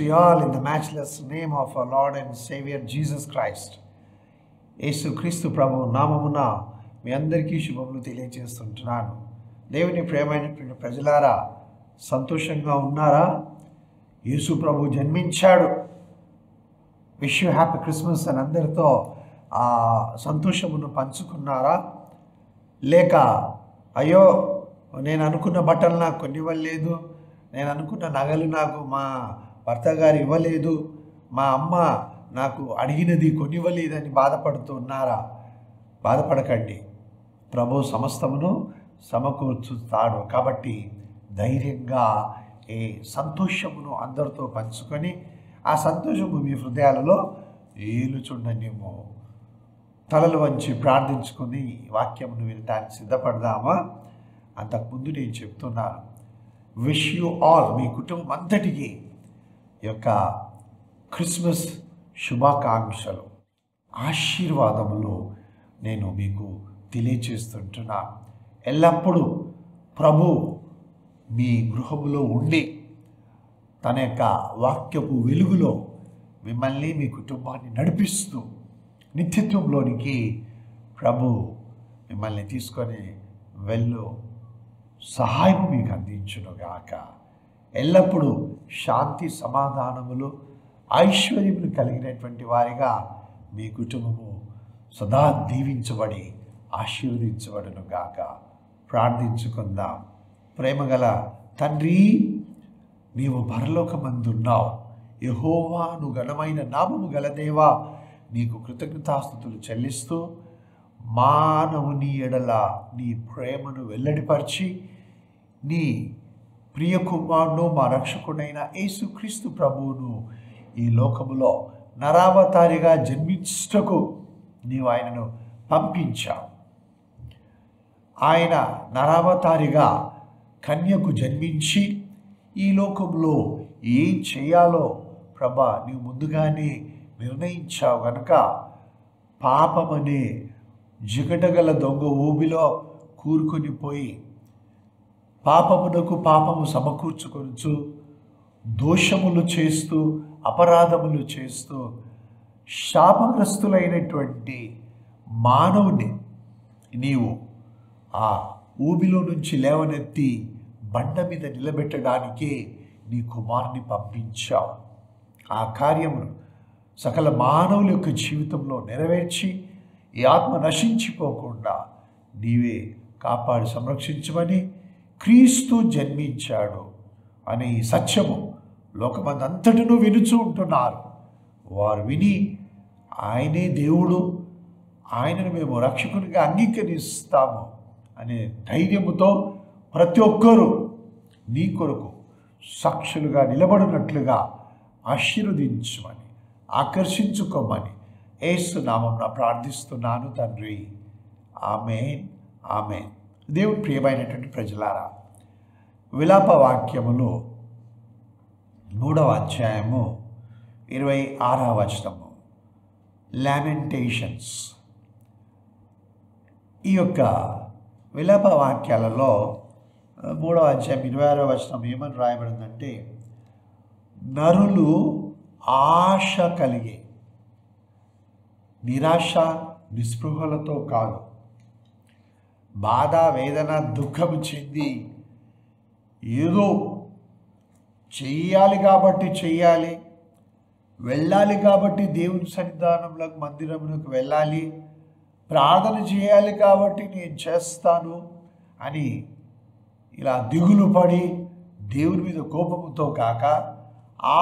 to you all in the matchless name of our Lord and Savior Jesus Christ. యేసు క్రీస్తు ప్రభు నామమున మీ అందరికీ శుభములు తెలియజేస్తుంటున్నాను. దేవుని ప్రియమైనటువంటి ప్రజలారా, సంతోషంగా ఉన్నారా? యేసు ప్రభు జన్మించాడు. విష్ యూ హ్యాపీ క్రిస్మస్ అని అందరితో ఆ సంతోషమును పంచుకున్నారా? లేక అయ్యో నేను అనుకున్న బట్టలు నాకు కొనివ్వలేదు, నేను అనుకున్న నగలు నాకు మా భర్త గారు ఇవ్వలేదు, మా అమ్మ నాకు అడిగినది కొనివ్వలేదని బాధపడుతూ ఉన్నారా? బాధపడకండి, ప్రభు సమస్తమును సమకూర్చుతాడు. కాబట్టి ధైర్యంగా ఈ సంతోషమును అందరితో పంచుకొని ఆ సంతోషము మీ హృదయాలలో ఏలుచుండనేమో. తలలు వంచి ప్రార్థించుకొని వాక్యమును వినటానికి సిద్ధపడదామా? అంతకుముందు నేను చెప్తున్నాను, విష్ యూ ఆల్, మీ కుటుంబం అంతటికి యొక్క క్రిస్మస్ శుభాకాంక్షలు, ఆశీర్వాదములు నేను మీకు తెలియచేస్తుంటున్నాను. ఎల్లప్పుడూ ప్రభు మీ గృహములో ఉండి తన యొక్క వాక్యపు వెలుగులో మిమ్మల్ని మీ కుటుంబాన్ని నడిపిస్తూ నిత్యత్వంలోనికి ప్రభు మిమ్మల్ని తీసుకొని వెళ్ళు సహాయం మీకు అందించునుగాక. ఎల్లప్పుడూ శాంతి సమాధానములు ఐశ్వర్యములు కలిగినటువంటి వారిగా మీ కుటుంబము సదా దీవించబడి ఆశీర్వదించబడునుగాక. ప్రార్థించుకుందాం. ప్రేమగల తండ్రి, నీవు పరలోకమందున్నావు. యెహోవా, నువ్వు ఘనమైన నామము గల దేవా, నీకు కృతజ్ఞతాస్తుతులు చెల్లిస్తూ మానవుని ఎడల నీ ప్రేమను వెల్లడిపరిచి నీ ప్రియ కుమారుడు మా రక్షకుడైన యేసుక్రీస్తు ప్రభువును ఈ లోకములో నరావతారిగా జన్మించుటకు నీవు ఆయనను పంపించావు. ఆయన నరావతారిగా కన్యకు జన్మించి ఈ లోకంలో ఏం చేయాలో ప్రభా నీవు ముందుగానే నిర్ణయించావు గనుక పాపమనే జిగటగల దొంగ ఊబిలో కూరుకొని పోయి పాపమునకు పాపము సమకూర్చుకొనుచు దోషములు చేస్తూ అపరాధములు చేస్తూ శాపగ్రస్తులైనటువంటి మానవుని నీవు ఆ ఊబిలో నుంచి లేవనెత్తి బండ మీద నిలబెట్టడానికే నీ కుమారుని పంపించావు. ఆ కార్యమును సకల మానవుల యొక్క జీవితంలో నెరవేర్చి ఈ ఆత్మ నశించిపోకుండా నీవే కాపాడి సంరక్షించమని క్రీస్తు జన్మించాడు అనే ఈ సత్యము లోకమందంతటినూ వినుచూ ఉంటున్నారు. వారు విని ఆయనే దేవుడు, ఆయనను మేము రక్షకునిగా అంగీకరిస్తాము అనే ధైర్యముతో ప్రతి ఒక్కరూ నీ కొరకు సాక్షులుగా నిలబడినట్లుగా ఆశీర్వదించమని ఆకర్షించుకోమని యేసు నామమున ప్రార్థిస్తున్నాను తండ్రి. ఆమేన్, ఆమేన్. దేవుని ప్రియమైనటువంటి ప్రజలారా, విలాప వాక్యములు 3వ అధ్యాయము 26వ వచనము, లామెంటేషన్స్. ఈ యొక్క విలాప వాక్యాలలో 3వ అధ్యాయం 26వ వచనం ఏమని రాయబడిందంటే, నరులు ఆశ కలిగి నిరాశ నిస్పృహలతో కాదు, బాధ వేదన దుఃఖము చెంది ఏదో చెయ్యాలి కాబట్టి చెయ్యాలి, వెళ్ళాలి కాబట్టి దేవుని సన్నిధానంలోకి మందిరంలోకి వెళ్ళాలి, ప్రార్థన చేయాలి కాబట్టి నేను చేస్తాను అని ఇలా దిగులు పడి దేవుని మీద కోపముతో కాక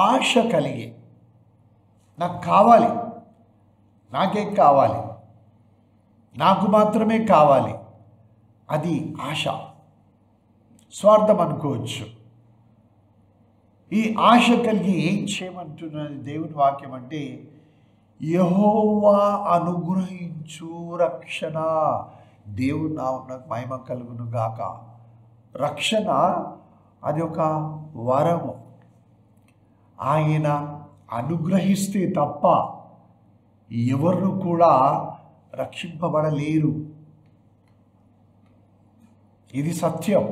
ఆశ కలిగి నాకు కావాలి, నాకేం కావాలి, నాకు మాత్రమే కావాలి, అది ఆశ, స్వార్థం అనుకోవచ్చు. ఈ ఆశ కలిగి ఏం చేయమంటున్నది దేవుని వాక్యం అంటే, యెహోవా అనుగ్రహించు రక్షణ. దేవుని నామమునకు మహిమ కలుగును గాక. రక్షణ అది ఒక వరము. ఆయన అనుగ్రహిస్తే తప్ప ఎవరు కూడా రక్షింపబడలేరు. ఇది సత్యం.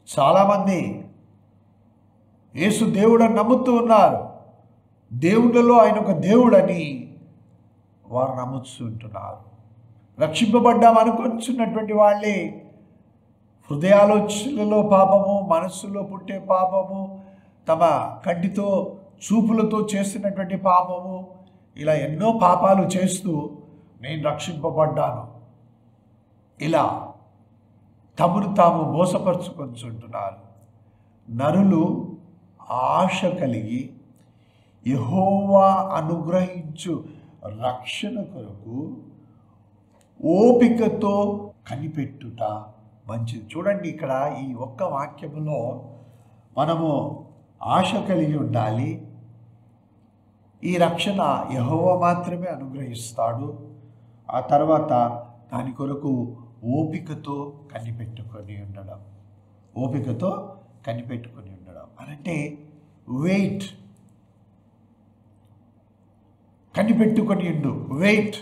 చాలామంది యేసు దేవుడని నమ్ముతూ ఉన్నారు. దేవుళ్ళలో ఆయన ఒక దేవుడని వారు నమ్ముతుంటున్నారు. రక్షింపబడ్డాం అనుకుంటున్నటువంటి వాళ్ళే హృదయాలోచనలో పాపము, మనస్సులో పుట్టే పాపము, తమ కంటితో చూపులతో చేస్తున్నటువంటి పాపము, ఇలా ఎన్నో పాపాలు చేస్తూ నేను రక్షింపబడ్డాను ఇలా తమను తాము మోసపరుచుకుంటున్నారు. నరులు ఆశ కలిగి యెహోవా అనుగ్రహించు రక్షణ కొరకు ఓపికతో కనిపెట్టుట మంచిది. చూడండి, ఇక్కడ ఈ ఒక్క వాక్యములో మనము ఆశ కలిగి ఉండాలి. ఈ రక్షణ యెహోవా మాత్రమే అనుగ్రహిస్తాడు. ఆ తర్వాత దాని కొరకు ఓపికతో కనిపెట్టుకొని ఉండడం. ఓపికతో కనిపెట్టుకొని ఉండడం అంటే వెయిట్. కనిపెట్టుకొని ఉండు, వెయిట్.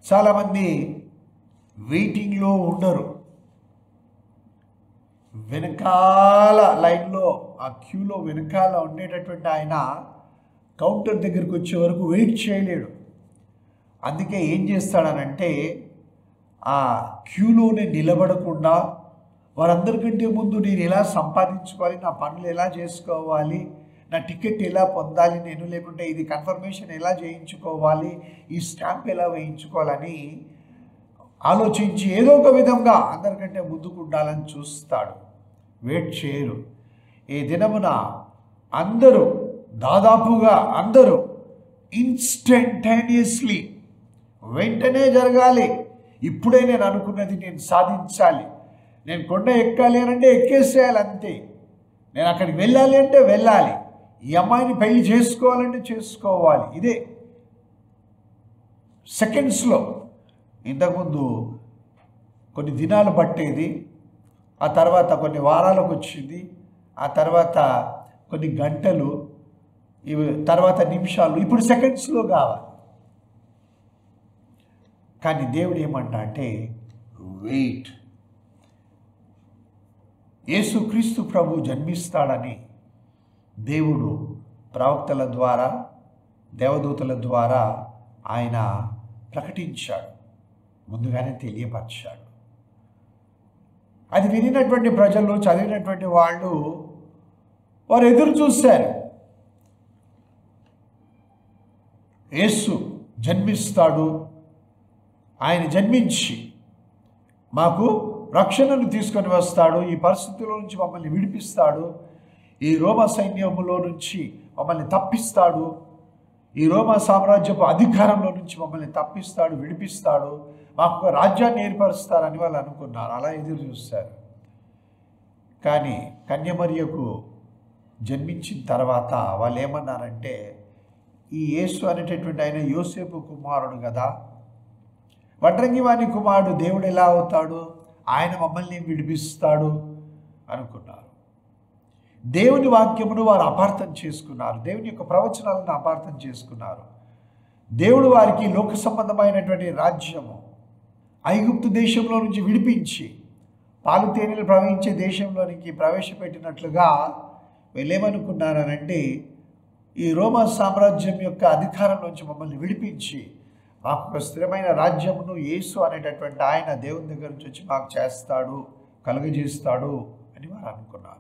చాలామంది వెయిటింగ్లో ఉండరు. వెనకాల లైన్లో, ఆ క్యూలో వెనకాల ఉండేటటువంటి ఆయన కౌంటర్ దగ్గరికి వచ్చే వరకు వెయిట్ చేయలేడు. అందుకే ఏం చేస్తాడనంటే ఆ క్యూలోనే నిలబడకుండా వారందరికంటే ముందు నేను ఎలా సంపాదించుకోవాలి, నా పనులు ఎలా చేసుకోవాలి, నా టికెట్ ఎలా పొందాలి, నేను లేకుంటే ఇది కన్ఫర్మేషన్ ఎలా చేయించుకోవాలి, ఈ స్టాంప్ ఎలా వేయించుకోవాలని ఆలోచించి ఏదో ఒక విధంగా అందరికంటే ముందుకు ఉండాలని చూస్తాడు. వెయిట్ చేయరు. ఈ దినమున అందరూ, దాదాపుగా అందరూ ఇన్స్టంటేనియస్లీ వెంటనే జరగాలి. ఇప్పుడే నేను అనుకున్నది నేను సాధించాలి. నేను కొండ ఎక్కాలి అంటే ఎక్కేసేయాలి అంతే. నేను అక్కడికి వెళ్ళాలి అంటే వెళ్ళాలి. ఈ అమ్మాయిని పెళ్లి చేసుకోవాలంటే చేసుకోవాలి. ఇదే సెకండ్స్లో. ఇంతకుముందు కొన్ని దినాలు పట్టేది, ఆ తర్వాత కొన్ని వారాలకు వచ్చింది, ఆ తర్వాత కొన్ని గంటలు, ఇవి తర్వాత నిమిషాలు, ఇప్పుడు సెకండ్స్లో కావాలి. కానీ దేవుడు ఏమంటా అంటే వెయిట్. యేసుక్రీస్తు ప్రభు జన్మిస్తాడని దేవుడు ప్రవక్తల ద్వారా, దేవదూతల ద్వారా ఆయన ప్రకటించాడు, ముందుగానే తెలియపరిచాడు. అది వినినటువంటి ప్రజలు, చదివినటువంటి వాళ్ళు వారు ఎదురు చూశారు. యేసు జన్మిస్తాడు, ఆయన జన్మించి మాకు రక్షణను తీసుకొని వస్తాడు, ఈ పరిస్థితుల నుంచి మమ్మల్ని విడిపిస్తాడు, ఈ రోమా సైన్యములో నుంచి మమ్మల్ని తప్పిస్తాడు, ఈ రోమా సామ్రాజ్యపు అధికారంలో నుంచి మమ్మల్ని తప్పిస్తాడు, విడిపిస్తాడు, మాకు ఒక రాజ్యాన్ని ఏర్పరుస్తారని వాళ్ళు అనుకున్నారు. అలా ఎదురు చూస్తారు. కానీ కన్యమరియకు జన్మించిన తర్వాత వాళ్ళు ఏమన్నారంటే, ఈ యేసు అనేటటువంటి ఆయన యోసేపు కుమారుడు కదా, వడ్రంగి వాని కుమారుడు, దేవుడు ఎలా అవుతాడు, ఆయన మమ్మల్ని విడిపిస్తాడు అనుకున్నారు. దేవుని వాక్యమును వారు అపార్థం చేసుకున్నారు. దేవుని యొక్క ప్రవచనాలను అపార్థం చేసుకున్నారు. దేవుడు వారికి లోక సంబంధమైనటువంటి రాజ్యము, ఐగుప్తు దేశంలో నుంచి విడిపించి పాలు తేనెలు ప్రవహించే దేశంలోనికి ప్రవేశపెట్టినట్లుగా వీళ్ళేమనుకున్నారనంటే, ఈ రోమా సామ్రాజ్యం యొక్క అధికారం నుంచి మమ్మల్ని విడిపించి మాకు ఒక స్థిరమైన రాజ్యమును యేసు అనేటటువంటి ఆయన దేవుని దగ్గర నుంచి వచ్చి మాకు చేస్తాడు, కలుగజేస్తాడు అని వారు అనుకున్నారు.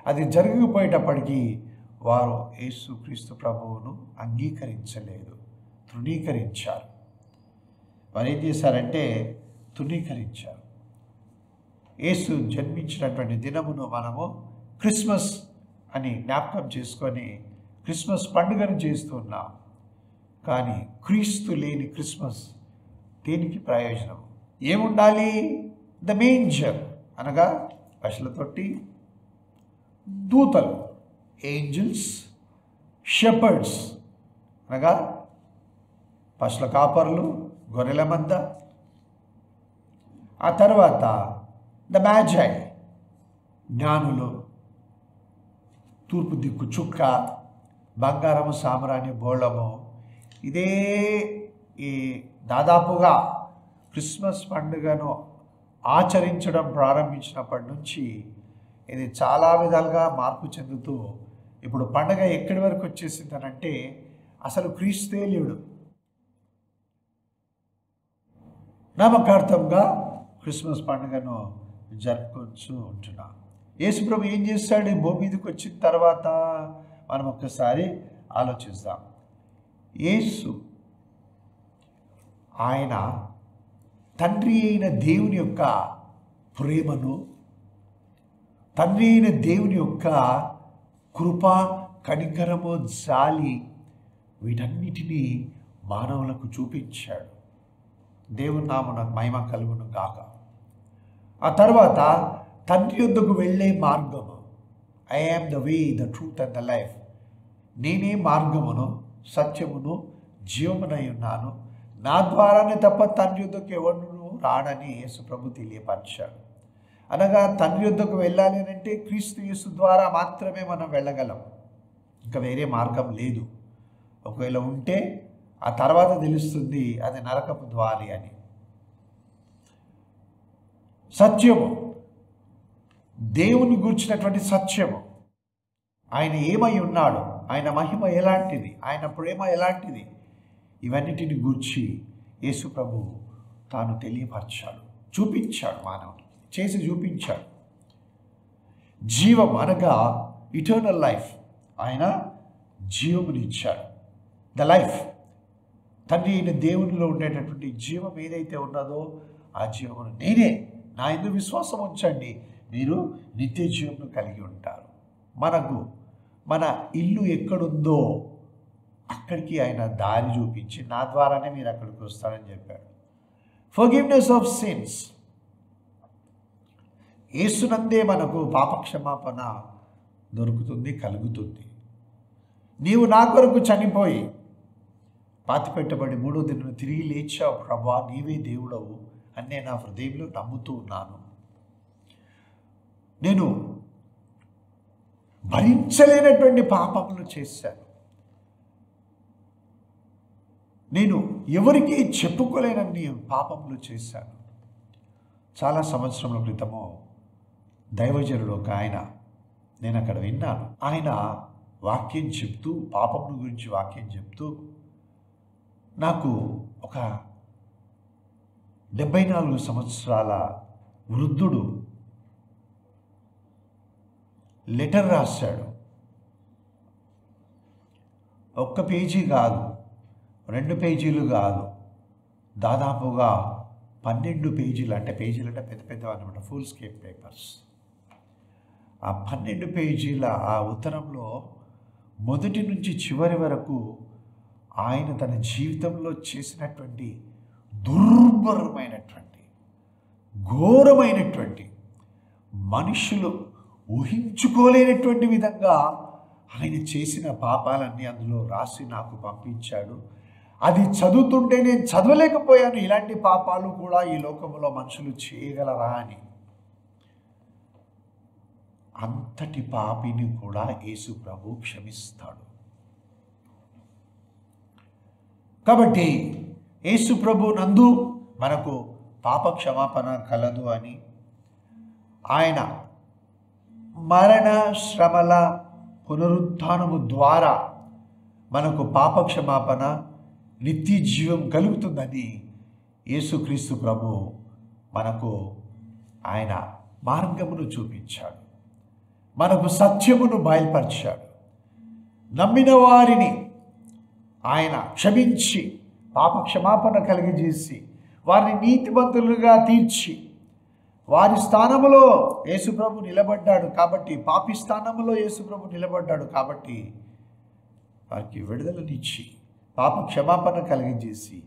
అది జరిగిపోయేటప్పటికీ వారు యేసుక్రీస్తు ప్రభువును అంగీకరించలేదు, తృణీకరించారు. వారు ఏం చేశారంటే తృణీకరించారు. యేసు జన్మించినటువంటి దినమును మనము క్రిస్మస్ అని జ్ఞాపకం చేసుకొని క్రిస్మస్ పండుగను చేస్తున్నాం. కానీ క్రీస్తు లేని క్రిస్మస్ దేనికి ప్రయోజనం? ఏముండాలి? ద మేంజర్ అనగా పశుల తొట్టి, దూతలు, ఏంజల్స్, షెపర్డ్స్ అనగా పశుల కాపర్లు, గొర్రెల మంద, ఆ తర్వాత ద మ్యాజై జ్ఞానులు, తూర్పు దిక్కు చుక్క, బంగారము సామ్రాణి బోళము. ఇదే ఈ దాదాపుగా క్రిస్మస్ పండుగను ఆచరించడం ప్రారంభించినప్పటి నుంచి ఇది చాలా విధాలుగా మార్పు చెందుతూ ఇప్పుడు పండగ ఎక్కడి వరకు వచ్చేసిందనంటే అసలు క్రీస్తే లేడు. నామకార్థంగా క్రిస్మస్ పండుగను జరుపుకొచ్చు ఉంటున్నాం. యేసుప్రభు ఏం చేస్తాడు ఈ భూమి మీదకి వచ్చిన తర్వాత మనం ఒక్కసారి ఆలోచిస్తాం. యేసు ఆయన తండ్రి అయిన దేవుని యొక్క ప్రేమను, తండ్రి అయిన దేవుని యొక్క కృప, కనికరము, జాలి వీటన్నిటినీ మానవులకు చూపించాడు. దేవుని నామమున మహిమ కలుగును గాక. ఆ తర్వాత తండ్రి యొద్దకు వెళ్ళే మార్గము, I am the way, the truth and the life, నేనే మార్గమును, సత్యమును, జీవమునై ఉన్నాను, నా ద్వారానే తప్ప తండ్రి యొద్దకు ఎవడును రాడని యేసు ప్రభు తెలియపరిచాడు. అనగా తండ్రి యొద్దకు వెళ్ళాలి అని అంటే క్రీస్తు యేసు ద్వారా మాత్రమే మనం వెళ్ళగలం, ఇంకా వేరే మార్గం లేదు. ఒకవేళ ఉంటే ఆ తర్వాత తెలుస్తుంది అది నరకపు ద్వారి అని. సత్యము, దేవుని గురించినటువంటి సత్యము, ఆయన ఏమై ఉన్నాడు, ఆయన మహిమ ఎలాంటిది, ఆయన ప్రేమ ఎలాంటిది, ఇవన్నిటిని గూర్చి యేసు ప్రభు తాను తెలియపరచాడు, చూపించాడు, మానవుని చేసి చూపించాడు. జీవం అనగా ఇటర్నల్ లైఫ్, ఆయన జీవమునిచ్చాడు. ద లైఫ్, తండ్రి అయిన దేవునిలో ఉండేటటువంటి జీవం ఏదైతే ఉన్నదో ఆ జీవమును నేనే, నా యందు విశ్వాసం ఉంచండి, మీరు నిత్య జీవమును కలిగి ఉంటారు. మన ఇల్లు ఎక్కడుందో అక్కడికి ఆయన దారి చూపించి నా ద్వారానే మీరు అక్కడికి వస్తారని చెప్పాడు. ఫర్గివ్నెస్ ఆఫ్ సిన్స్, యేసునందే మనకు పాపక్షమాపణ దొరుకుతుంది, కలుగుతుంది. నీవు నా కొరకు చనిపోయి పాతిపెట్టబడి మూడో దినం తిరిగి లేచావు ప్రభా, నీవే దేవుడవు అని నేను నా హృదయంలో నమ్ముతూ ఉన్నాను. నేను భరించలేనటువంటి పాపములు చేశాను, నేను ఎవరికి చెప్పుకోలేనన్ని పాపములు చేశాను. చాలా సంవత్సరముల క్రితము దైవజనుడు ఒక ఆయన, నేను అక్కడ విన్నాను, ఆయన వాక్యం చెప్తూ, పాపముల గురించి వాక్యం చెప్తూ, నాకు ఒక 74 సంవత్సరాల వృద్ధుడు లెటర్ రాశాడు. ఒక్క పేజీ కాదు, 2 పేజీలు కాదు, దాదాపుగా 12 పేజీలు, అంటే పేజీలు అంటే పెద్ద పెద్దవి అన్నమాట, ఫుల్ స్కేప్ పేపర్స్. ఆ 12 పేజీల ఆ ఉత్తరంలో మొదటి నుంచి చివరి వరకు ఆయన తన జీవితంలో చేసినటువంటి దుర్భరమైనటువంటి, ఘోరమైనటువంటి, మనుషులు ఊహించుకోలేనటువంటి విధంగా ఆయన చేసిన పాపాలన్నీ అందులో రాసి నాకు పంపించాడు. అది చదువుతుంటే నేను చదవలేకపోయాను, ఇలాంటి పాపాలు కూడా ఈ లోకంలో మనుషులు చేయగలరా అని. అంతటి పాపిని కూడా యేసు ప్రభు క్షమిస్తాడు. కాబట్టి యేసు ప్రభు నందు మనకు పాప క్షమాపణ కలదు అని, ఆయన మరణ శ్రమల పునరుత్థానము ద్వారా మనకు పాప క్షమాపణ, నిత్య జీవం కలుగుతుందని యేసుక్రీస్తు ప్రభు మనకు ఆయన మార్గమును చూపించాడు, మనకు సత్యమును బయలుపరిచాడు. నమ్మిన వారిని ఆయన క్షమించి పాప క్షమాపణ కలిగజేసి వారిని నీతిమంతులుగా తీర్చి వారి స్థానంలో యేసుప్రభు నిలబడ్డాడు. కాబట్టి పాపి స్థానంలో యేసుప్రభు నిలబడ్డాడు కాబట్టి వారికి విడుదలనిచ్చి పాప క్షమాపణ కలిగజేసి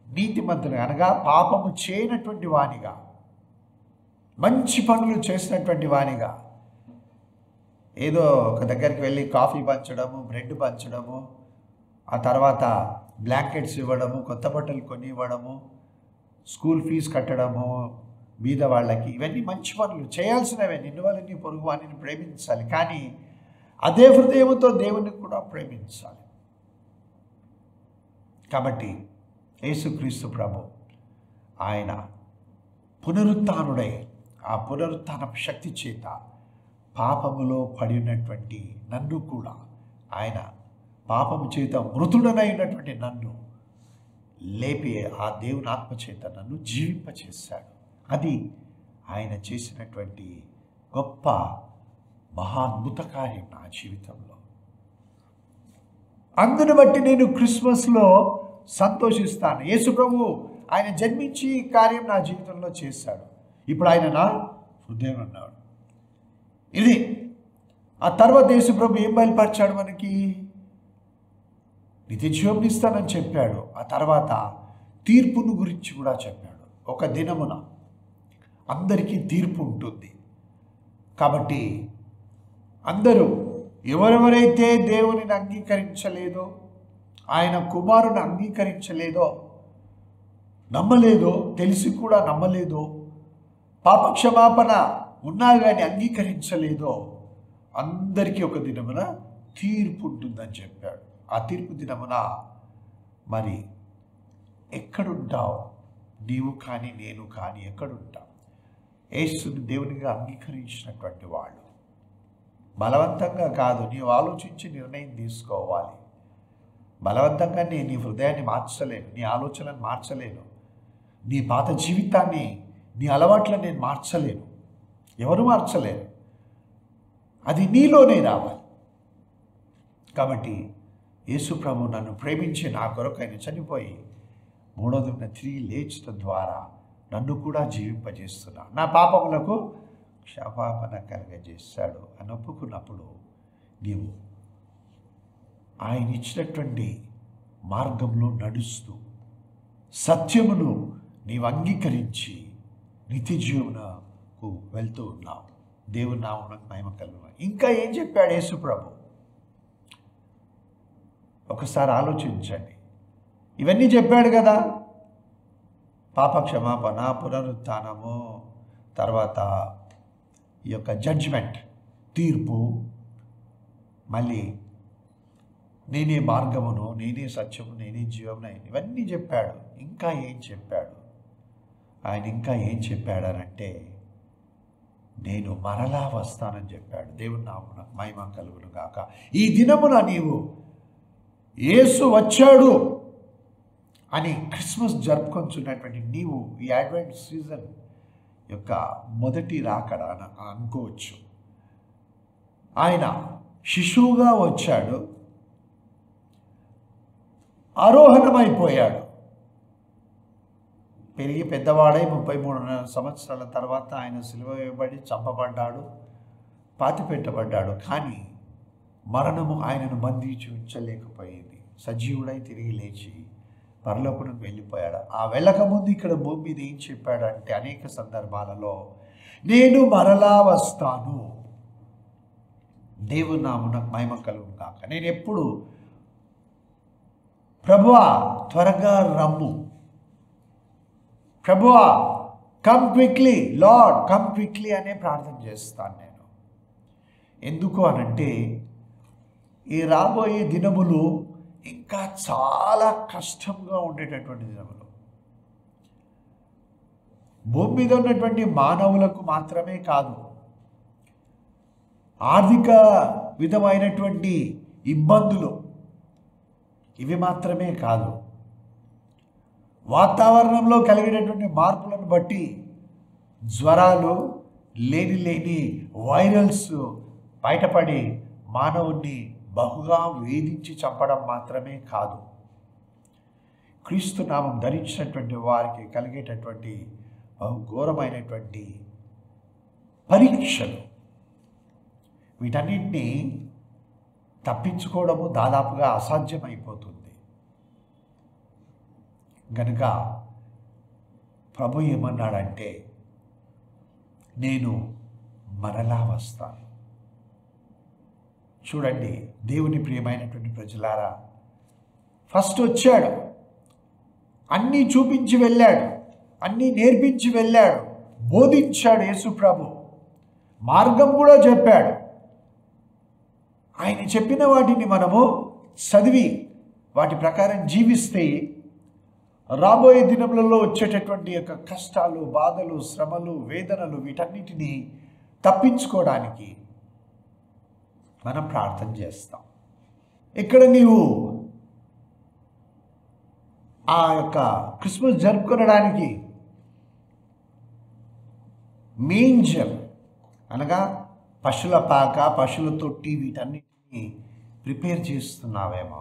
నీతిమంతులు అనగా పాపము చేయనటువంటి వానిగా, మంచి పనులు చేసినటువంటి వానిగా, ఏదో ఒక దగ్గరికి వెళ్ళి కాఫీ పంచడము, బ్రెడ్ పంచడము, ఆ తర్వాత బ్లాంకెట్స్ ఇవ్వడము, కొత్త బట్టలు కొని ఇవ్వడము, స్కూల్ ఫీజు కట్టడము బీద వాళ్ళకి, ఇవన్నీ మంచి పనులు చేయాల్సినవే. నిన్ను వాళ్ళని పొరుగు వారిని ప్రేమించాలి, కానీ అదే హృదయంతో దేవుని కూడా ప్రేమించాలి. కాబట్టి యేసుక్రీస్తు ప్రభు ఆయన పునరుత్థానుడై ఆ పునరుత్థాన శక్తి చేత పాపములో పడినటువంటి నన్ను కూడా ఆయన పాపము చేత మృతుడనైనటువంటి నన్ను లేపి ఆ దేవుని ఆత్మ చేత నన్ను జీవింపచేశాడు. అది ఆయన చేసినటువంటి గొప్ప మహాద్భుత కార్యం నా జీవితంలో. అందును బట్టి నేను క్రిస్మస్లో సంతోషిస్తాను. యేసు ప్రభు ఆయన జన్మించి ఈ కార్యం నా జీవితంలో చేశాడు. ఇప్పుడు ఆయన నా హృదయం ఉన్నాడు. ఇది ఆ తర్వాత యేసు ప్రభు ఏం బయలుపరిచాడు మనకి? నిత్య జీవం ఇస్తానని చెప్పాడు. ఆ తర్వాత తీర్పును గురించి కూడా చెప్పాడు. ఒక దినమున అందరికీ తీర్పు ఉంటుంది. కాబట్టి అందరూ ఎవరెవరైతే దేవునిని అంగీకరించలేదో, ఆయన కుమారుని అంగీకరించలేదో, నమ్మలేదో, తెలిసి కూడా నమ్మలేదో, పాపక్షమాపణ ఉన్నా కానీ అంగీకరించలేదో, అందరికీ ఒక దినమున తీర్పు ఉంటుందని చెప్పాడు. ఆ తీర్పు దినమున మరి ఎక్కడుంటావు నీవు కానీ నేను కానీ? ఎక్కడుంటాం? యేసుని దేవునిగా అంగీకరించినటువంటి వాళ్ళు బలవంతంగా కాదు, నీవు ఆలోచించి నిర్ణయం తీసుకోవాలి. బలవంతంగా నేను నీ హృదయాన్ని మార్చలేను, నీ ఆలోచనను మార్చలేను, నీ పాత జీవితాన్ని, నీ అలవాట్లను నేను మార్చలేను. ఎవరు మార్చలేరు. అది నీలోనే రావాలి. కాబట్టి యేసు ప్రభు నన్ను ప్రేమించి నా కొరకు ఆయన చనిపోయి మూడో దిన తిరిగి లేచడం ద్వారా నన్ను కూడా జీవింపజేస్తున్నాడు. నా పాపములకు క్షమాపణ కలగజేశాడు అని ఒప్పుకున్నప్పుడు నీవు ఆయన ఇచ్చినటువంటి మార్గంలో నడుస్తూ సత్యమును నీవు అంగీకరించి నిత్య జీవనకు వెళ్తూ ఉన్నావు. దేవుని నామమునకు మహిమ కలుగును. ఇంకా ఏం చెప్పాడు యేసు ప్రభు? ఒకసారి ఆలోచించండి. ఇవన్నీ చెప్పాడు కదా, పాప క్షమాపణ, పునరుత్థానము, తర్వాత ఈ యొక్క జడ్జిమెంట్, తీర్పు, మళ్ళీ నేనే మార్గమును, నేనే సత్యము, నేనే జీవమును, ఇవన్నీ చెప్పాడు. ఇంకా ఏం చెప్పాడు ఆయన? ఇంకా ఏం చెప్పాడనంటే నేను మరలా వస్తానని చెప్పాడు. దేవుని నామమునకు మహిమ కలుగును గాక. ఈ దినమున నీవు యేసు వచ్చాడు అని క్రిస్మస్ జరుపుకొంచున్నటువంటి నీవు ఈ అడ్వెంట్ సీజన్ యొక్క మొదటి రాకడ అనుకోవచ్చు. ఆయన శిశువుగా వచ్చాడు, ఆరోహణమైపోయాడు, పెరిగి పెద్దవాడై 33 సంవత్సరాల తర్వాత ఆయన సిలువ వేయబడి చంపబడ్డాడు, పాతిపెట్టబడ్డాడు. కానీ మరణము ఆయనను బంధించి ఉంచలేకపోయింది. సజీవుడై తిరిగి లేచి పరలోకమునకు వెళ్ళిపోయాడు. ఆ వెళ్ళకముందు ఇక్కడ భూమి మీద ఏం చెప్పాడంటే అనేక సందర్భాలలో నేను మరలా వస్తాను. దేవుని నామమునకు మహిమ కలుగును గాక. నేను ఎప్పుడు ప్రభువా త్వరగా రమ్ము, ప్రభువా come quickly, lord come quickly అనే ప్రార్థన చేస్తాను నేను. ఎందుకు అనంటే ఈ రాబోయే దినములు ఇంకా చాలా కష్టంగా ఉండేటటువంటి దినములు. భూమి మీద ఉన్నటువంటి మానవులకు మాత్రమే కాదు, ఆర్థిక విధమైనటువంటి ఇబ్బందులు ఇవి మాత్రమే కాదు, వాతావరణంలో కలిగేటటువంటి మార్పులను బట్టి జ్వరాలు, లేని వైరల్స్ బయటపడి మానవుణ్ణి బహుగా వేధించి చంపడం మాత్రమే కాదు, క్రీస్తు నామం ధరించినటువంటి వారికి కలిగేటటువంటి ఘోరమైనటువంటి పరీక్షలు, వీటన్నిటినీ తప్పించుకోవడము దాదాపుగా అసాధ్యమైపోతుంది. కనుక ప్రభు ఏమన్నాడంటే నేను మరలా వస్తాను. చూడండి దేవుని ప్రియమైనటువంటి ప్రజలారా, ఫస్ట్ వచ్చాడు, అన్నీ చూపించి వెళ్ళాడు, అన్నీ నేర్పించి వెళ్ళాడు, బోధించాడు యేసు ప్రభు, మార్గం కూడా చెప్పాడు. ఆయన చెప్పిన వాటిని మనము చదివి వాటి ప్రకారం జీవిస్తే రాబోయే దినములలో వచ్చేటటువంటి యొక్క కష్టాలు, బాధలు, శ్రమలు, వేదనలు వీటన్నిటినీ తప్పించుకోవడానికి మనం ప్రార్థన చేస్తాం. ఇక్కడ నీవు ఆ యొక్క క్రిస్మస్ జరుపుకొనడానికి మేంజర్ అనగా పశువుల పాక, పశువుల తొట్టి వీటన్నిటిని ప్రిపేర్ చేస్తున్నావేమో,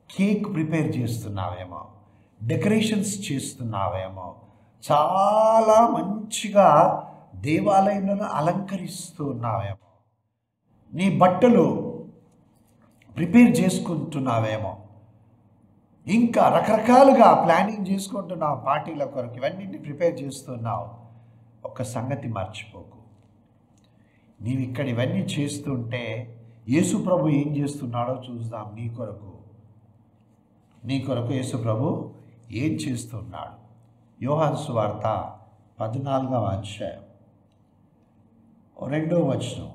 కేక్ ప్రిపేర్ చేస్తున్నావేమో, డెకరేషన్స్ చేస్తున్నావేమో, చాలా మంచిగా దేవాలయంలో అలంకరిస్తున్నావేమో, నీ బట్టలు ప్రిపేర్ చేసుకుంటున్నావేమో, ఇంకా రకరకాలుగా ప్లానింగ్ చేసుకుంటున్నావు, పార్టీల కొరకు ఇవన్నీ ప్రిపేర్ చేస్తున్నావు. ఒక సంగతి మర్చిపోకు, నీవు ఇక్కడ ఇవన్నీ చేస్తుంటే యేసు ప్రభు ఏం చేస్తున్నాడో చూద్దాం. నీ కొరకు యేసు ప్రభు ఏం చేస్తున్నాడు. యోహాను సువార్త 14వ అధ్యాయం 2వ వచనం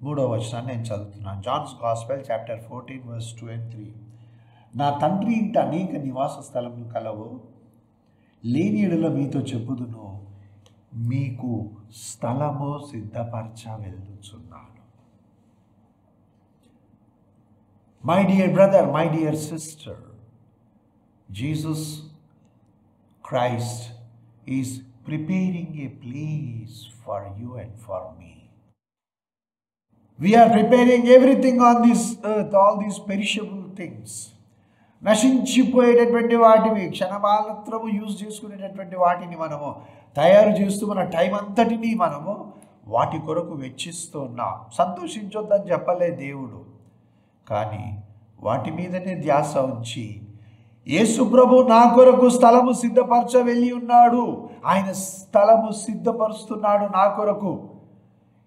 3వ వచనాన్ని నేను చదువుతున్నాను. Johne's gospel chapter 14 verse 2 and 3. నా తండ్రి ఇంట అనేక నివాస స్థలములు కలవు, లేని యెడల మీతో చెప్పుదును, మీకు స్థలము సిద్ధపరచ వెళ్తున్నాను. My dear brother, my dear sister, Jesus Christ is preparing a place for you and for me. We are preparing everything on this earth, all these perishable things. నశించిపోయేటటువంటి వాటివి, క్షణమాత్రము యూజ్ చేసుకునేటటువంటి వాటిని మనము తయారు చేస్తూ మన టైం అంతటినీ మనము వాటి కొరకు వెచ్చిస్తూ ఉన్నాం. సంతోషించొద్దని చెప్పలే దేవుడు, కానీ వాటి మీదనే ధ్యాస ఉంచి యేసు ప్రభు నా కొరకు స్థలము సిద్ధపరచ వెళ్ళి ఉన్నాడు, ఆయన స్థలము సిద్ధపరుస్తున్నాడు నా కొరకు.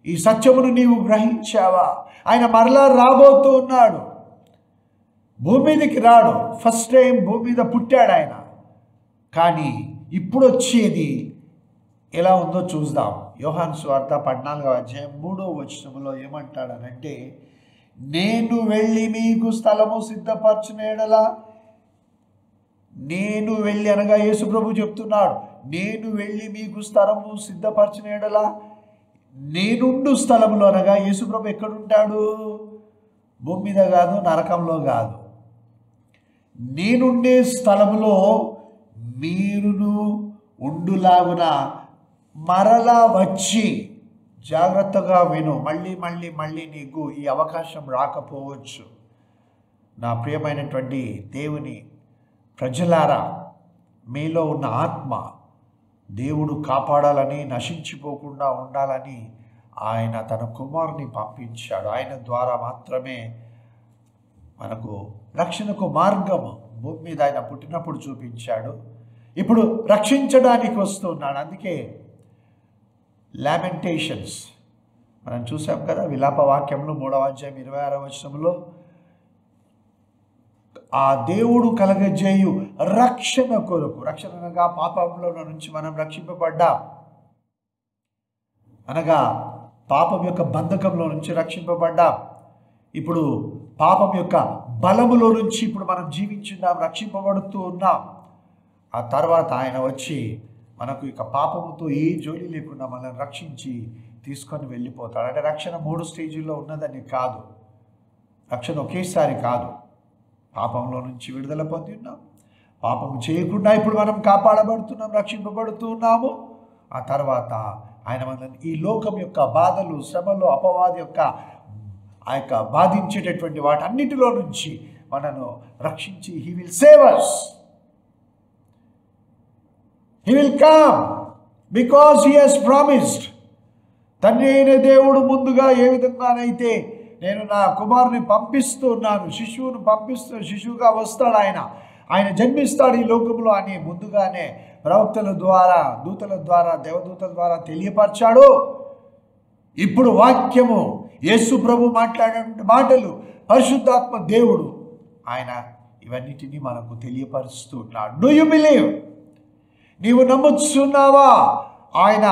ఈ సత్యమును నీవు గ్రహించావా? ఆయన మరలా రాబోతూ ఉన్నాడు. భూమి మీదకి రాడు, ఫస్ట్ టైం భూమి మీద పుట్టాడు ఆయన, కానీ ఇప్పుడు వచ్చేది ఎలా ఉందో చూద్దాం. యోహాను సువార్త 14వ అధ్యాయం 3వ వచనములో ఏమంటాడనంటే, నేను వెళ్ళి మీకు స్థలము సిద్ధపరచిన యెడల, నేను వెళ్ళి అనగా యేసు ప్రభు చెప్తున్నాడు, నేను వెళ్ళి మీకు స్థలము సిద్ధపరచిన యెడల, నేనుండు స్థలంలో అనగా యేసు ప్రభు ఎక్కడుంటాడు? భూమి మీద కాదు, నరకంలో కాదు, నేనుండే స్థలములో మీరును ఉండులాగున మరలా వచ్చి, జాగ్రత్తగా విను, మళ్ళీ నీకు ఈ అవకాశం రాకపోవచ్చు. నా ప్రియమైనటువంటి దేవుని ప్రజలారా, మీలో ఉన్న ఆత్మ దేవుడు కాపాడాలని, నశించిపోకుండా ఉండాలని ఆయన తన కుమారుని పంపించాడు. ఆయన ద్వారా మాత్రమే మనకు రక్షణకు మార్గము భూమి మీద ఆయన పుట్టినప్పుడు చూపించాడు, ఇప్పుడు రక్షించడానికి వస్తున్నాడు. అందుకే లామెంటేషన్స్ మనం చూసాం కదా, విలాప వాక్యంలో 3వ అధ్యాయం 26వ వచనంలో, ఆ దేవుడు కలగజేయు రక్షణ కొరకు, రక్షణ అనగా పాపంలో నుంచి మనం రక్షింపబడ్డాం, అనగా పాపం యొక్క బంధకంలో నుంచి రక్షింపబడ్డాం. ఇప్పుడు పాపం యొక్క బలములో నుంచి ఇప్పుడు మనం జీవించున్నాం, రక్షింపబడుతూ ఉన్నాం. ఆ తర్వాత ఆయన వచ్చి మనకు ఇక పాపముతో ఏ జోలి లేకుండా మనల్ని రక్షించి తీసుకొని వెళ్ళిపోతాడు. అంటే రక్షణ 3 స్టేజీల్లో ఉన్నదని కాదు, రక్షణ ఒకేసారి కాదు. పాపంలో నుంచి విడుదల పొంది ఉన్నాం, పాపం చేయకుండా ఇప్పుడు మనం కాపాడబడుతున్నాం, రక్షింపబడుతూ ఉన్నాము. ఆ తర్వాత ఆయన మనల్ని ఈ లోకం యొక్క బాధలు, శ్రమలు, అపవాది యొక్క ఆ యొక్క బాధించేటటువంటి వాటన్నిటిలో నుంచి మనను రక్షించి he will save us. He will come because he has promised. తండ్రి అయిన దేవుడు ముందుగా ఏ విధంగానైతే నేను నా కుమారుని పంపిస్తున్నాను, శిశువును పంపిస్తున్నాను, శిశువుగా వస్తాడు ఆయన జన్మిస్తాడు ఈ లోకంలో అని ముందుగానే ప్రవక్తల ద్వారా, దూతల ద్వారా, దేవదూతల ద్వారా తెలియపరిచాడు. ఇప్పుడు వాక్యము, యేసు ప్రభు మాట్లాడే మాటలు, పరిశుద్ధాత్మ దేవుడు ఆయన ఇవన్నిటినీ మనకు తెలియపరుస్తున్నాడు. Do you believe? నీవు నమ్ముతున్నావా? ఆయన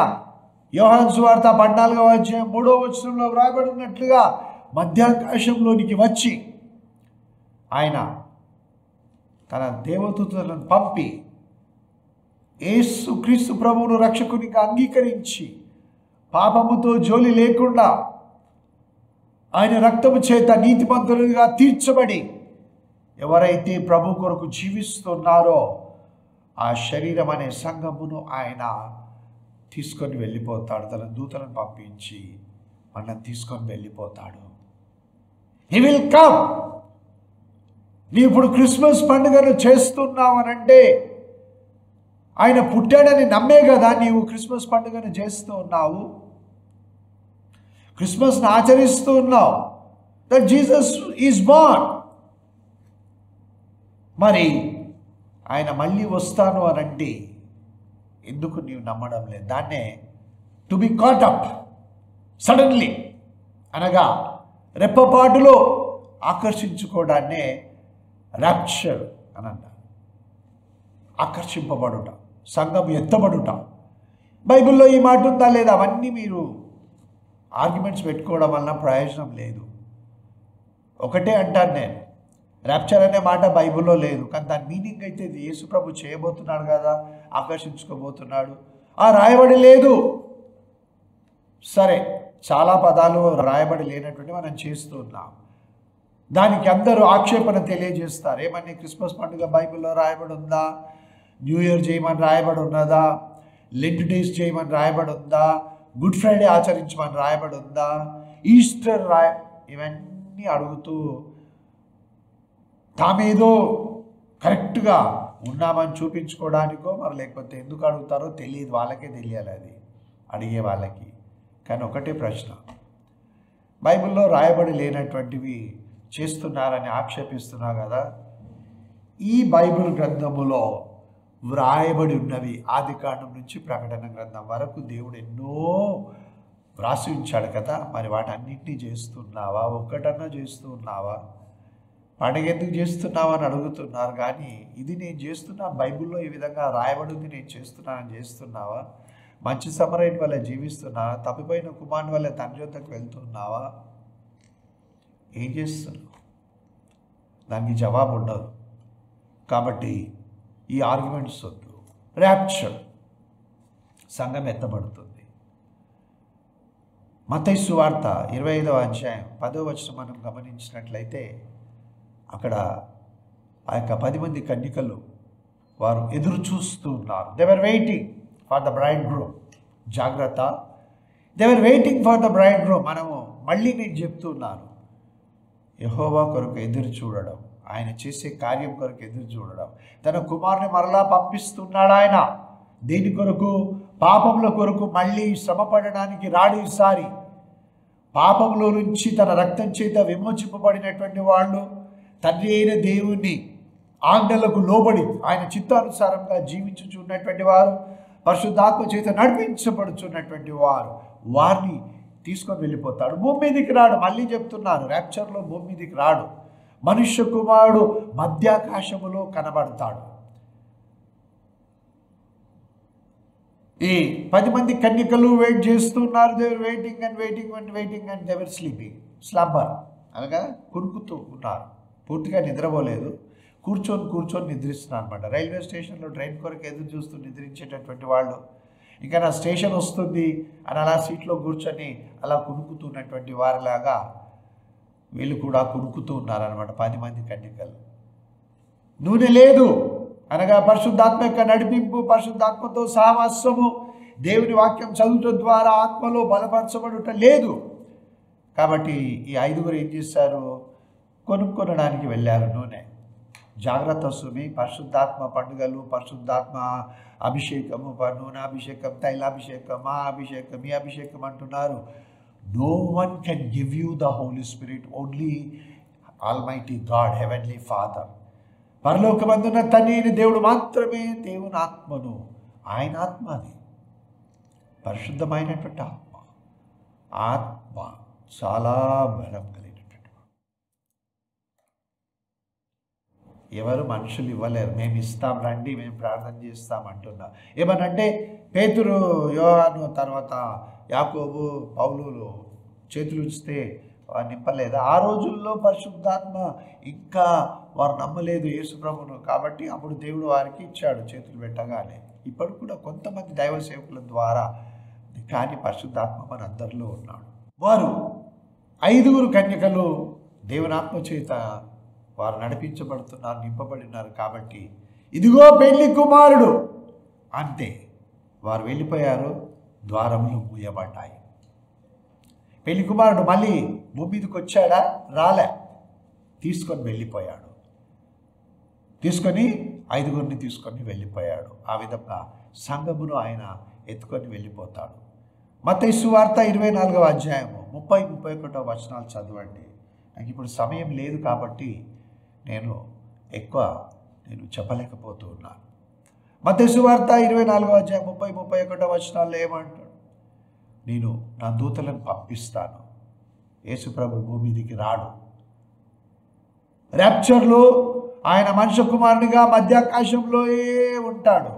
యోహాను సువార్త 14వ అధ్యాయం 3వ వచనంలో వ్రాయబడి ఉన్నట్లుగా మధ్యాకాశంలోనికి వచ్చి ఆయన తన దేవదూతలను పంపి యేసు క్రీస్తు ప్రభువును రక్షకునిగా అంగీకరించి పాపముతో జోలి లేకుండా ఆయన రక్తము చేత నీతిమంతులుగా తీర్చబడి ఎవరైతే ప్రభు కొరకు జీవిస్తున్నారో ఆ శరీరం అనే సంఘమును ఆయన తీసుకొని వెళ్ళిపోతాడు. తన దూతలను పంపించి మనల్ని తీసుకొని వెళ్ళిపోతాడు. He will come. నీవు ఇప్పుడు క్రిస్మస్ పండుగను చేస్తున్నావనంటే ఆయన పుట్టాడని నమ్మే కదా నీవు క్రిస్మస్ పండుగను చేస్తూ ఉన్నావు, క్రిస్మస్ని ఆచరిస్తూ ఉన్నావు. That Jesus is born. మరి ఆయన మళ్ళీ వస్తాను అనంటే ఎందుకు నీవు నమ్మడం లేదు? దాన్నే to be caught up suddenly, అనగా రెప్పపాటులో ఆకర్షించుకోవడాన్నే ర్యాప్చర్ అని అన్నారు. ఆకర్షింపబడుట, సంఘం ఎత్తబడుట. బైబిల్లో ఈ మాట ఉందా లేదా? అవన్నీ మీరు ఆర్గ్యుమెంట్స్ పెట్టుకోవడం వలన ప్రయోజనం లేదు. ఒకటే అంటాను నేను, ర్యాప్చర్ అనే మాట బైబిల్లో లేదు, కానీ దాని మీనింగ్ అయితే ఇది యేసు ప్రభు చేయబోతున్నాడు కదా, ఆకర్షించుకోబోతున్నాడు. రాయబడి లేదు. సరే, చాలా పదాలు రాయబడి లేనటువంటి మనం చేస్తూ ఉన్నాం. దానికి అందరూ ఆక్షేపణ తెలియజేస్తారు. ఏమని? క్రిస్మస్ పండుగ బైబిల్లో రాయబడి ఉందా? న్యూ ఇయర్ చేయమని రాయబడి ఉన్నదా? లెంట్ డేస్ చేయమని రాయబడి ఉందా? గుడ్ ఫ్రైడే ఆచరించమని రాయబడి ఉందా? ఈస్టర్ ఇవన్నీ అడుగుతూ తామేదో కరెక్ట్గా ఉన్నామని చూపించుకోవడానికో మరి లేకపోతే ఎందుకు అడుగుతారో తెలియదు, వాళ్ళకే తెలియాలి అది అడిగే వాళ్ళకి. కానీ ఒకటే ప్రశ్న, బైబిల్లో రాయబడి లేనటువంటివి చేస్తున్నారని ఆక్షేపిస్తున్నా కదా. ఈ బైబిల్ గ్రంథములో వ్రాయబడి ఉన్నవి ఆదికాండం నుంచి ప్రకటన గ్రంథం వరకు దేవుడు ఎన్నో వ్రాసి ఉంచాడు కదా. మరి వాటన్నింటినీ చేస్తున్నావా? ఒక్కటన్నా చేస్తూ ఉన్నావా? పండుగ ఎందుకు చేస్తున్నావా అని అడుగుతున్నారు. కానీ ఇది నేను చేస్తున్నా, బైబిల్లో ఈ విధంగా రాయబడి ఉంది, నేను చేస్తున్నానని చేస్తున్నావా? మంచి సమరయుని వల్ల జీవిస్తున్నావా? తప్పిపోయిన కుమారుని వల్ల తండ్రి వద్దకు వెళ్తున్నావా? ఏం చేస్తున్నావు? దానికి జవాబు ఉండదు. కాబట్టి ఈ ఆర్గ్యుమెంట్స్ వద్దు. ర్యాప్చర్, సంఘం ఎత్తబడుతుంది. మత్తయి సువార్త 25వ అధ్యాయం 10వ వచనం మనం గమనించినట్లయితే అక్కడ ఆ యొక్క 10 మంది కన్యకలు వారు ఎదురు చూస్తూ ఉన్నారు. They were waiting for the bridegroom. జాగ్రత్త, they were waiting for the bridegroom. మనము మళ్ళీ నేను చెప్తున్నాను, యెహోవా కొరకు ఎదురు చూడడం, ఆయన చేసే కార్యం కొరకు ఎదురు చూడడం. తన కుమారుని మరలా పంపిస్తున్నాడు ఆయన. దేని కొరకు? పాపముల కొరకు. మళ్ళీ శ్రమ పడడానికి రాడు ఈసారి. పాపములో నుంచి తన రక్తం చేత విమోచింపబడినటువంటి వాళ్ళు, తండ్రి అయిన దేవుని ఆజ్ఞలకు లోబడి ఆయన చిత్తానుసారంగా జీవించుచున్నటువంటి వారు, పరిశుద్ధాత్మ చేత నడిపించబడుచున్నటువంటి వారు, వారిని తీసుకొని వెళ్ళిపోతాడు. భూమి మీదకి రాడు. మళ్ళీ చెప్తున్నాను, ర్యాప్చర్లో భూమి మీదకి రాడు. మనుష్య కుమారుడు మధ్యాకాశములో కనబడతాడు. ఈ 10 మంది కన్యకలు వెయిట్ చేస్తున్నారు. They were waiting and waiting and waiting and they were sleeping, slumber అనగా కురుకుతూ ఉన్నారు. పూర్తిగా నిద్రపోలేదు, కూర్చొని నిద్రిస్తున్నారు అనమాట. రైల్వే స్టేషన్లో ట్రైన్ కొరకు ఎదురు చూస్తూ నిద్రించేటటువంటి వాళ్ళు, ఇంకా నా స్టేషన్ వస్తుంది అని అలా సీట్లో కూర్చొని అలా కునుకుతున్నటువంటి వారిలాగా వీళ్ళు కూడా కునుకుతూ ఉన్నారనమాట 10 మంది కన్యకలు. నూనె లేదు అనగా పరిశుద్ధాత్మ యొక్క నడిపింపు, పరిశుద్ధాత్మతో సహవాసము, దేవుని వాక్యం చదువుట ద్వారా ఆత్మలో బలపరచబడుట లేదు. కాబట్టి ఈ 5గురు ఏం చేశారు? కొనుక్కొనడానికి వెళ్ళారు నూనె. జాగ్రత్త సుమి, పరిశుద్ధాత్మ పండుగలు, పరిశుద్ధాత్మ అభిషేకము, నూనె తైలాభిషేకం, ఆ అభిషేకం, ఈ అభిషేకం అంటున్నారు. No one can give you the Holy Spirit, only Almighty God, Heavenly Father. పరలోకమందున్న తండ్రి అయిన దేవుడు మాత్రమే దేవుని ఆత్మను, ఆయన ఆత్మ అది పరిశుద్ధమైనటువంటి ఆత్మ. ఆత్మ చాలా బలం కలిగినటువంటి. ఎవరు మనుషులు ఇవ్వలేరు. మేము ఇస్తాం, రండి, మేము ప్రార్థన చేస్తాం అంటున్నా. ఏమనంటే పేతురు, యోహాను, తర్వాత యాకోబు, పౌలు చేతులు ఉంచితే నింపలేదు. ఆ రోజుల్లో పరిశుద్ధాత్మ ఇంకా వారు నమ్మలేదు యేసుప్రభును. కాబట్టి అప్పుడు దేవుడు వారికి ఇచ్చాడు చేతులు పెట్టగానే. ఇప్పుడు కూడా కొంతమంది దైవ సేవకుల ద్వారా, కానీ పరిశుద్ధాత్మ మన అందరిలో ఉన్నాడు. వారు 5 కన్యకలు దేవునాత్మ చేత వారు నడిపించబడుతున్నారు, నింపబడినారు. కాబట్టి ఇదిగో పెళ్లి కుమారుడు, అంతే, వారు వెళ్ళిపోయారు. ద్వారములు మూయబడ్డాయి. పెళ్లి కుమారుడు మళ్ళీ భూమి మీదకి వచ్చాడా? రాలే. తీసుకొని వెళ్ళిపోయాడు. తీసుకొని 5 తీసుకొని వెళ్ళిపోయాడు. ఆ విధంగా సంఘమును ఆయన ఎత్తుకొని వెళ్ళిపోతాడు. మత్తయి సువార్త 24వ అధ్యాయము 30-31 వచనాలు చదవండి. నాకు ఇప్పుడు సమయం లేదు కాబట్టి నేను చెప్పలేకపోతూ ఉన్నాను. మత్తయి సువార్త 24వ అధ్యాయం 30-31 వచనాల్లో ఏమంటాడు? నేను నా దూతలను పంపిస్తాను. యేసు ప్రభు భూమి మీదికి రాడు. ర్యాప్చర్లో ఆయన మనుష్య కుమారునిగా మధ్యాకాశంలో ఉంటాడు.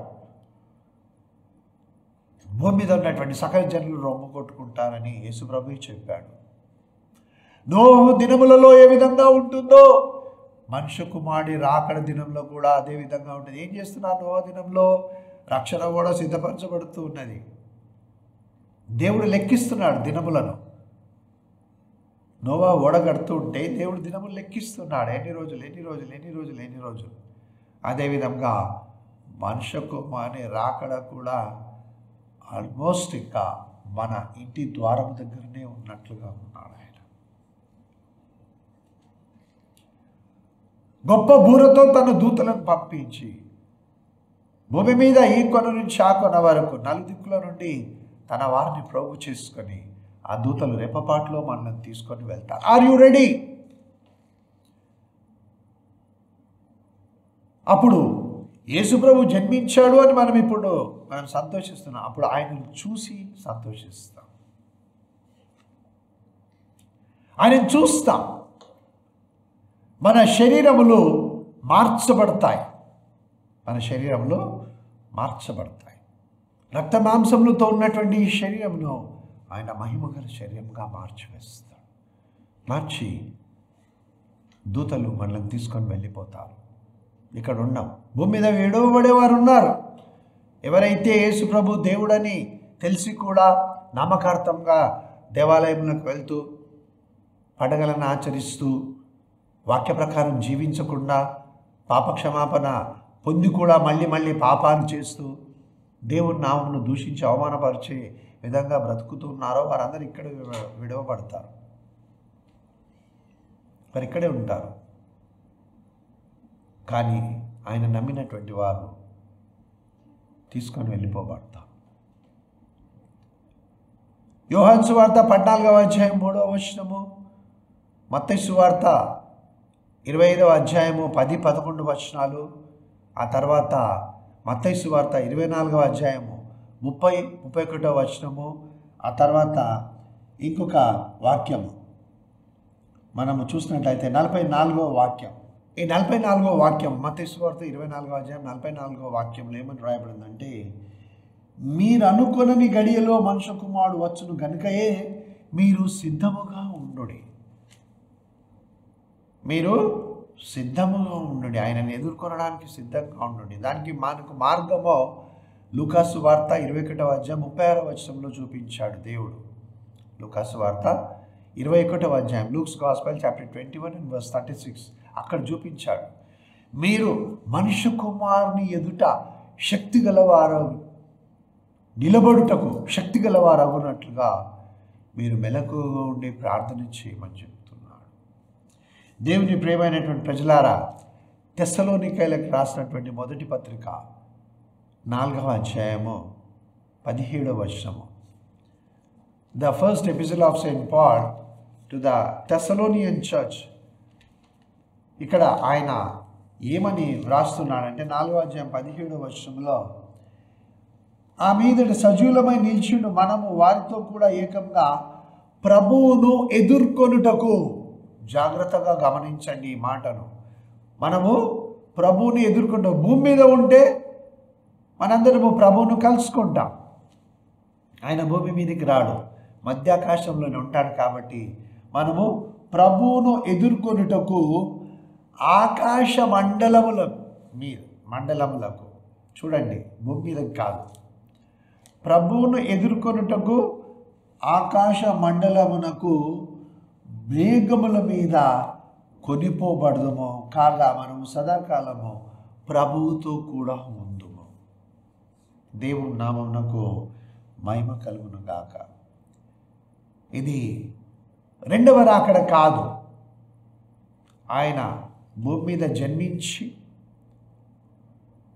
భూమి మీద ఉన్నటువంటి సకల జనులు రొమ్ము కొట్టుకుంటారని యేసు ప్రభు చెప్పాడు. నోహు దినములలో ఏ విధంగా ఉంటుందో మనుష్య కుమారుడి రాకడ దినంలో కూడా అదే విధంగా ఉంటుంది. ఏం చేస్తున్నారు? నోహు దినంలో రక్షణ కూడా సిద్ధపరచబడుతూ ఉన్నది. దేవుడు లెక్కిస్తున్నాడు దినములను. నోవా ఓడగడుతూ ఉంటే దేవుడు దినములు లెక్కిస్తున్నాడు. ఎన్ని రోజులు. అదేవిధంగా మనుష్య కుమారుని రాకడ కూడా ఆల్మోస్ట్ ఇంకా మన ఇంటి ద్వారం దగ్గరనే ఉన్నట్లుగా ఉన్నాడు ఆయన. గొప్ప బూరతో తన దూతలను పంపించి భూమి మీద ఈ కొన నుంచి ఆ కొన వరకు 4 దిక్కుల నుండి తన వారిని ప్రోగు చేసుకొని ఆ దూతలు రెప్పపాటులో మనల్ని తీసుకొని వెళ్తారు. Are you ready? అప్పుడు యేసుప్రభు జన్మించాడు అని మనం సంతోషిస్తున్నాం. అప్పుడు ఆయనను చూసి సంతోషిస్తాం. ఆయనను చూస్తాం. మన శరీరములు మార్చబడతాయి. రక్త మాంసములతో ఉన్నటువంటి ఈ శరీరమును ఆయన మహిమగల శరీరంగా మార్చివేస్తాడు. మార్చి దూతలు మనల్ని తీసుకొని వెళ్ళిపోతారు. ఇక్కడ ఉన్నాం. భూమి మీద విడవబడేవారు ఉన్నారు. ఎవరైతే యేసు ప్రభు దేవుడని తెలిసి కూడా నామకార్థంగా దేవాలయంలోకి వెళ్తూ పండగలను ఆచరిస్తూ వాక్య ప్రకారం జీవించకుండా పాపక్షమాపణ పొంది కూడా మళ్ళీ పాపాలు చేస్తూ దేవుని నామమును దూషించి అవమానపరిచే విధంగా బ్రతుకుతున్నారో వారందరూ ఇక్కడ విడవబడతారు. వారు ఇక్కడే ఉంటారు. కానీ ఆయన నమ్మినటువంటి వారు తీసుకొని వెళ్ళిపోబడతారు. యోహాను సువార్త 14వ అధ్యాయం 3వ వచనము, మత్తయి సువార్త 25వ అధ్యాయము 10-11 వచనాలు, ఆ తర్వాత మత్తయి సువార్త 24వ అధ్యాయము 30-31 వచనము, ఆ తర్వాత ఇంకొక వాక్యము మనము చూసినట్లయితే 44వ వాక్యం. ఈ 44వ వాక్యం మత్తయి సువార్త 24వ అధ్యాయం 44వ వాక్యంలో ఏమని రాయబడిందంటే, మీరు అనుకొనని గడియలో మనుష్య కుమారుడు వచ్చును గనుకయే మీరు సిద్ధముగా ఉండుడి. ఆయనను ఎదుర్కొనడానికి సిద్ధంగా ఉండండి. దానికి మనకు మార్గమో లూకాసు వార్త 21వ అధ్యాయం 36వ వచనంలో చూపించాడు దేవుడు. లూకాసు వార్త 21వ అధ్యాయం, లూక్స్ గాస్పెల్ చాప్టర్ 21:36 అక్కడ చూపించాడు. మీరు మనుష్య కుమారుని ఎదుట శక్తి గలవారు నిలబడుటకు శక్తి గలవారు అగునట్లుగా మీరు మెలకువగా ఉండి ప్రార్థన చేయమని చెప్తున్నాడు. దేవుని ప్రియమైనటువంటి ప్రజలారా, తెస్సలోనికైలకు రాసినటువంటి మొదటి పత్రిక 4వ అధ్యాయము 17వ వచనము. The first episode of Saint Paul to the Thessalonian church. ఇక్కడ ఆయన ఏమని వ్రాస్తున్నాడంటే 4వ అధ్యాయం 17వ వచనంలో, ఆ మీదట సజీవులమై నిలిచిండు మనము వారితో కూడా ఏకంగా ప్రభువును ఎదుర్కొనుటకు. జాగ్రత్తగా గమనించండి ఈ మాటను. మనము ప్రభువుని ఎదుర్కొంటాం. భూమి మీద ఉంటే మనందరము ప్రభువును కలుసుకుంటాం. ఆయన భూమి మీదకి రాడు, మధ్యాకాశంలోనే ఉంటాడు. కాబట్టి మనము ప్రభువును ఎదుర్కొనుటకు ఆకాశ మండలములకు చూడండి, భూమి మీదకి కాదు, ప్రభువును ఎదుర్కొనుటకు ఆకాశ మండలమునకు మేఘముల మీద కొనిపోబడదుమో కాగా మనము సదాకాలము ప్రభువుతో కూడా ఉందుము. దేవుని నామమునకు మహిమ కలుగును గాక. ఇది రెండవ రాకడ కాదు. ఆయన భూమి మీద జన్మించి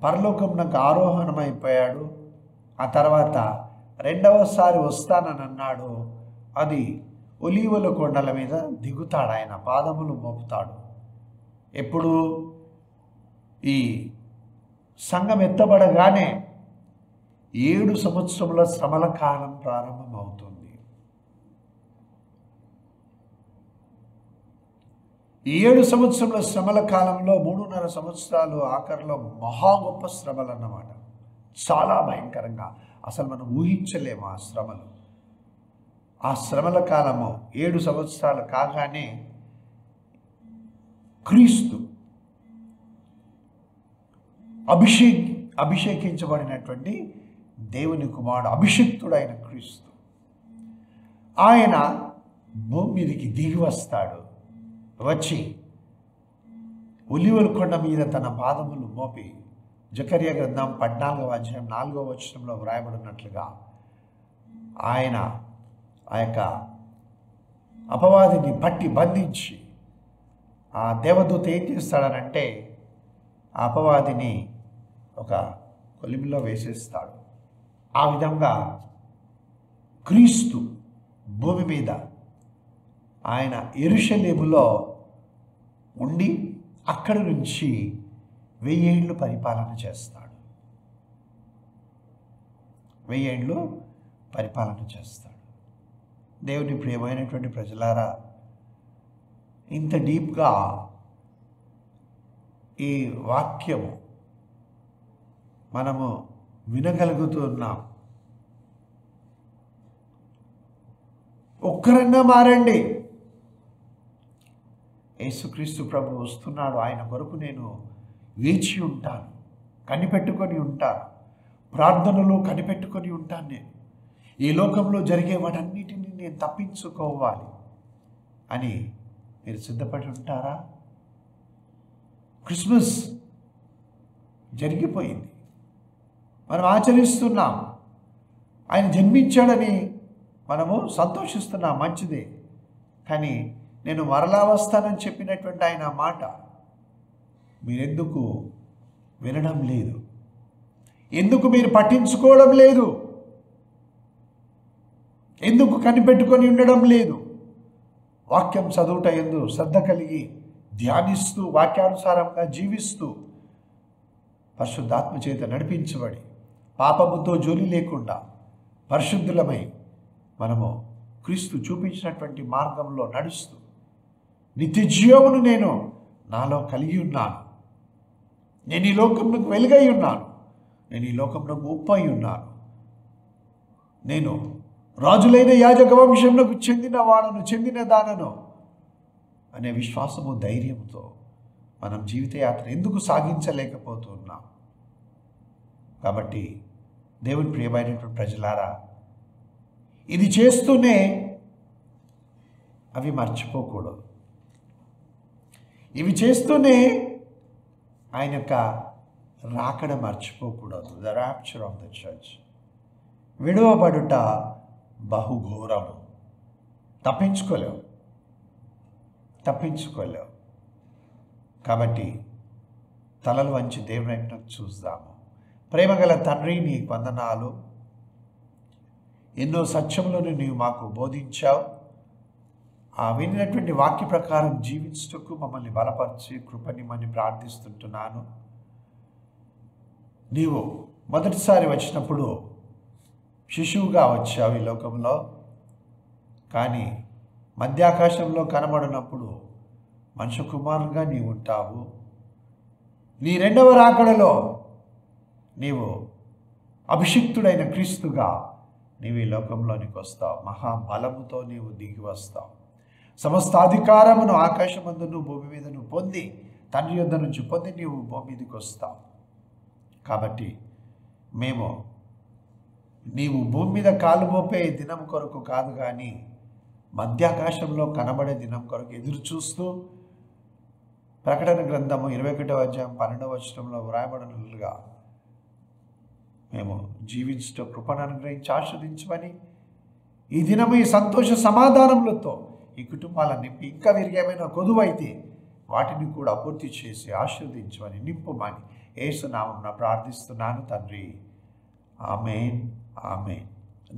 పరలోకమునకు ఆరోహణమైపోయాడు. ఆ తర్వాత రెండవసారి వస్తానని అన్నాడు. అది ఒలీవల కొండల మీద దిగుతాడు, ఆయన పాదములు మోపుతాడు. ఎప్పుడు? ఈ సంఘం ఎత్తబడగానే 7 సంవత్సరముల శ్రమల కాలం ప్రారంభమవుతుంది. ఈ 7 సంవత్సరముల శ్రమల కాలంలో 3.5 సంవత్సరాలు ఆఖరిలో మహా గొప్ప శ్రమలు అన్నమాట. చాలా భయంకరంగా, అసలు మనం ఊహించలేము ఆ శ్రమలు. ఆ శ్రమల కాలము 7 సంవత్సరాలు కాగానే క్రీస్తు అభిషేకించబడినటువంటి దేవుని కుమారుడు, అభిషిక్తుడైన క్రీస్తు, ఆయన భూమి మీదకి దిగి వస్తాడు. వచ్చి ఒలీవల కొండ మీద తన పాదములు మోపి, జకర్యా గ్రంథం 14వ అధ్యాయం 4వ వచనంలో వ్రాయబడినట్లుగా ఆయన ఆ యొక్క అపవాదిని పట్టి బంధించి, ఆ దేవదూత ఏం చేస్తాడనంటే ఆ అపవాదిని ఒక కొలిమిలో వేసేస్తాడు. ఆ విధంగా క్రీస్తు భూమి మీద ఆయన యెరూషలేములో ఉండి అక్కడి నుంచి 1000 ఏళ్ళు పరిపాలన చేస్తాడు. 1000 ఏళ్ళు పరిపాలన చేస్తాడు. దేవుని ప్రియమైనటువంటి ప్రజలారా, ఇంత డీప్గా ఈ వాక్యము మనము వినగలుగుతున్నాం. ఒక్కరన్నా మారండి. యేసుక్రీస్తు ప్రభు వస్తున్నాడు. ఆయన కొరకు నేను వేచి ఉంటాను, కనిపెట్టుకొని ఉంటాను, ప్రార్థనలు కనిపెట్టుకొని ఉంటాను. నేను ఈ లోకంలో జరిగే వాటన్నిటిని నేను తప్పించుకోవాలి అని మీరు సిద్ధపడి ఉంటారా? క్రిస్మస్ జరిగిపోయింది, మనం ఆచరిస్తున్నాం. ఆయన జన్మించాడని మనము సంతోషిస్తున్నాం, మంచిదే. కానీ నేను మరలా వస్తానని చెప్పినటువంటి ఆయన మాట మీరెందుకు వినడం లేదు? ఎందుకు మీరు పట్టించుకోవడం లేదు? ఎందుకు కనిపెట్టుకొని ఉండడం లేదు? వాక్యం చదువుట యందు శ్రద్ధ కలిగి ధ్యానిస్తూ వాక్యానుసారంగా జీవిస్తూ పరిశుద్ధాత్మ చేత నడిపించబడి పాపముతో జోలి లేకుండా పరిశుద్ధులమై మనము క్రీస్తు చూపించినటువంటి మార్గంలో నడుస్తూ నిత్య జీవమును నేను నాలో కలిగి ఉన్నాను, నేను ఈ లోకంలోకి వెలుగై ఉన్నాను, నేను ఈ లోకంలోకి ఉప్పై ఉన్నాను, నేను రాజులైన యాజక వంశంలోకి చెందిన వాడను, చెందిన దానను అనే విశ్వాసము ధైర్యంతో మనం జీవితయాత్ర ఎందుకు సాగించలేకపోతున్నాం? కాబట్టి దేవుని ప్రియమైనటువంటి ప్రజలారా, ఇది చేస్తూనే అవి మర్చిపోకూడదు. ఇవి చేస్తూనే ఆయన యొక్క రాకడ మర్చిపోకూడదు. The rapture of the church. విడువబడుట బహుఘోరము. తప్పించుకోలేవు. కాబట్టి తలలు వంచి దేవుని వైపున చూద్దాము. ప్రేమగల తండ్రి, నీ వందనాలు. ఎన్నో సత్యములను నీవు మాకు బోధించావు. ఆ వినినటువంటి వాక్య ప్రకారం జీవించుటకు మమ్మల్ని బలపరిచి కృపనిమ్మని ప్రార్థిస్తుంటున్నాను. నీవు మొదటిసారి వచ్చినప్పుడు శిశువుగా వచ్చావు ఈ లోకంలో, కానీ మధ్యాకాశంలో కనబడినప్పుడు మనుష్య కుమారునిగా నీవు ఉంటావు. నీ రెండవ రాకడలో నీవు అభిషిక్తుడైన క్రీస్తుగా నీవు ఈ లోకంలోనికి వస్తావు. మహాబలముతో నీవు దిగి వస్తావు. సమస్త అధికారమును ఆకాశమందును భూమి మీదను పొంది, తండ్రి యొద్ద నుంచి పొంది నీవు భూమి మీదకి వస్తావు. కాబట్టి మేము నీవు భూమి మీద కాలు మోపే దినం కొరకు కాదు, కానీ మధ్యాకాశంలో కనబడే దినం కొరకు ఎదురు చూస్తూ ప్రకటన గ్రంథము 21వ అధ్యాయం 12వ వచనంలో వ్రాయబడినట్లుగా మేము జీవించటం కృపను అనుగ్రహించి ఆస్వాదించమని, ఈ దినము ఈ సంతోష సమాధానములతో ఈ కుటుంబాలను నింపి, ఇంకా వీరికి ఏమైనా కొదువైతే వాటిని కూడా పూర్తి చేసి ఆశీర్వదించమని, నింపుమని యేసు నామమున ప్రార్థిస్తున్నాను తండ్రి. ఆమేన్, ఆమేన్.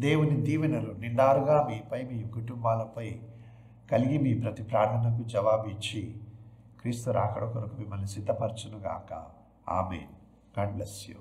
దేవుని దీవెనలు నిండారుగా మీపై, మీ కుటుంబాలపై కలిగి మీ ప్రతి ప్రార్థనకు జవాబు ఇచ్చి క్రీస్తు రాకడ కొరకు మిమ్మల్ని సిద్ధపరచునుగాక. ఆమేన్. God bless you.